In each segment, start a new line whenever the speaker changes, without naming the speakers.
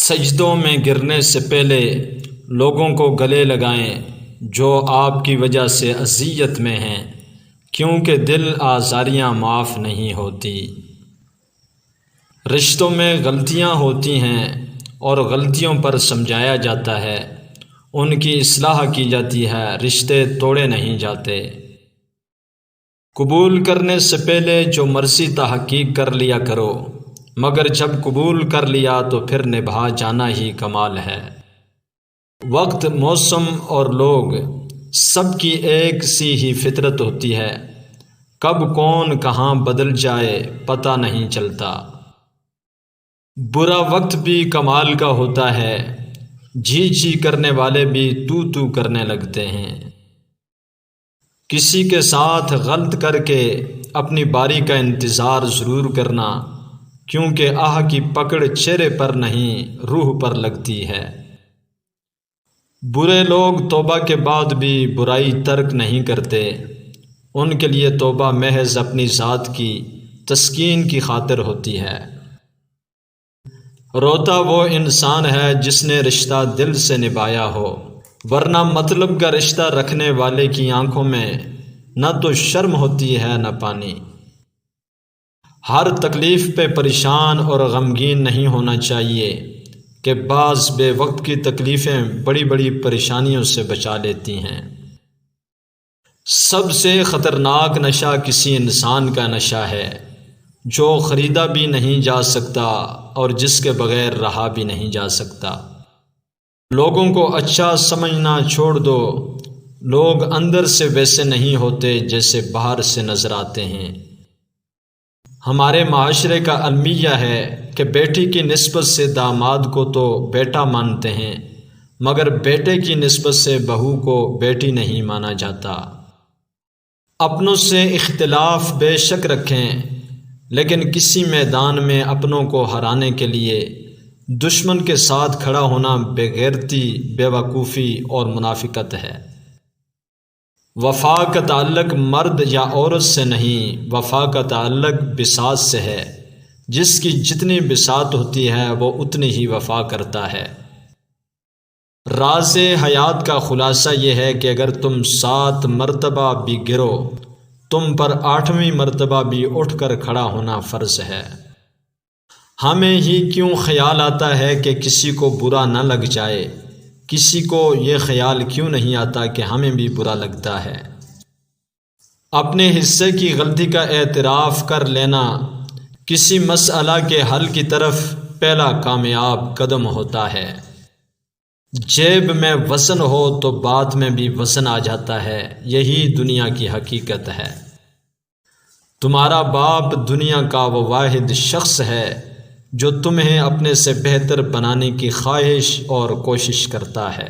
سجدوں میں گرنے سے پہلے لوگوں کو گلے لگائیں جو آپ کی وجہ سے اذیت میں ہیں، کیونکہ دل آزاریاں معاف نہیں ہوتی۔ رشتوں میں غلطیاں ہوتی ہیں اور غلطیوں پر سمجھایا جاتا ہے، ان کی اصلاح کی جاتی ہے، رشتے توڑے نہیں جاتے۔ قبول کرنے سے پہلے جو مرضی تحقیق کر لیا کرو، مگر جب قبول کر لیا تو پھر نبھا جانا ہی کمال ہے۔ وقت، موسم اور لوگ سب کی ایک سی ہی فطرت ہوتی ہے، کب کون کہاں بدل جائے پتہ نہیں چلتا۔ برا وقت بھی کمال کا ہوتا ہے، جی جی کرنے والے بھی تو کرنے لگتے ہیں۔ کسی کے ساتھ غلط کر کے اپنی باری کا انتظار ضرور کرنا، کیونکہ آہ کی پکڑ چہرے پر نہیں روح پر لگتی ہے۔ برے لوگ توبہ کے بعد بھی برائی ترک نہیں کرتے، ان کے لیے توبہ محض اپنی ذات کی تسکین کی خاطر ہوتی ہے۔ روتا وہ انسان ہے جس نے رشتہ دل سے نبھایا ہو، ورنہ مطلب کا رشتہ رکھنے والے کی آنکھوں میں نہ تو شرم ہوتی ہے نہ پانی۔ ہر تکلیف پہ پریشان اور غمگین نہیں ہونا چاہیے کہ بعض بے وقت کی تکلیفیں بڑی بڑی پریشانیوں سے بچا لیتی ہیں۔ سب سے خطرناک نشہ کسی انسان کا نشہ ہے جو خریدا بھی نہیں جا سکتا اور جس کے بغیر رہا بھی نہیں جا سکتا۔ لوگوں کو اچھا سمجھنا چھوڑ دو، لوگ اندر سے ویسے نہیں ہوتے جیسے باہر سے نظر آتے ہیں۔ ہمارے معاشرے کا المیہ ہے کہ بیٹی کی نسبت سے داماد کو تو بیٹا مانتے ہیں، مگر بیٹے کی نسبت سے بہو کو بیٹی نہیں مانا جاتا۔ اپنوں سے اختلاف بے شک رکھیں، لیکن کسی میدان میں اپنوں کو ہرانے کے لیے دشمن کے ساتھ کھڑا ہونا بے غیرتی، بے وقوفی اور منافقت ہے۔ وفا کا تعلق مرد یا عورت سے نہیں، وفا کا تعلق بساط سے ہے۔ جس کی جتنی بساط ہوتی ہے وہ اتنی ہی وفا کرتا ہے۔ راز حیات کا خلاصہ یہ ہے کہ اگر تم 7 مرتبہ بھی گرو، تم پر 8ویں مرتبہ بھی اٹھ کر کھڑا ہونا فرض ہے۔ ہمیں ہی کیوں خیال آتا ہے کہ کسی کو برا نہ لگ جائے، کسی کو یہ خیال کیوں نہیں آتا کہ ہمیں بھی برا لگتا ہے۔ اپنے حصے کی غلطی کا اعتراف کر لینا کسی مسئلہ کے حل کی طرف پہلا کامیاب قدم ہوتا ہے۔ جیب میں وزن ہو تو بات میں بھی وزن آ جاتا ہے، یہی دنیا کی حقیقت ہے۔ تمہارا باپ دنیا کا وہ واحد شخص ہے جو تمہیں اپنے سے بہتر بنانے کی خواہش اور کوشش کرتا ہے۔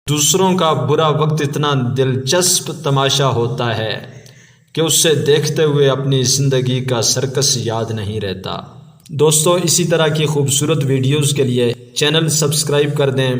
دوسروں کا برا وقت اتنا دلچسپ تماشا ہوتا ہے کہ اس سے دیکھتے ہوئے اپنی زندگی کا سرکس یاد نہیں رہتا۔ دوستو، اسی طرح کی خوبصورت ویڈیوز کے لیے چینل سبسکرائب کر دیں۔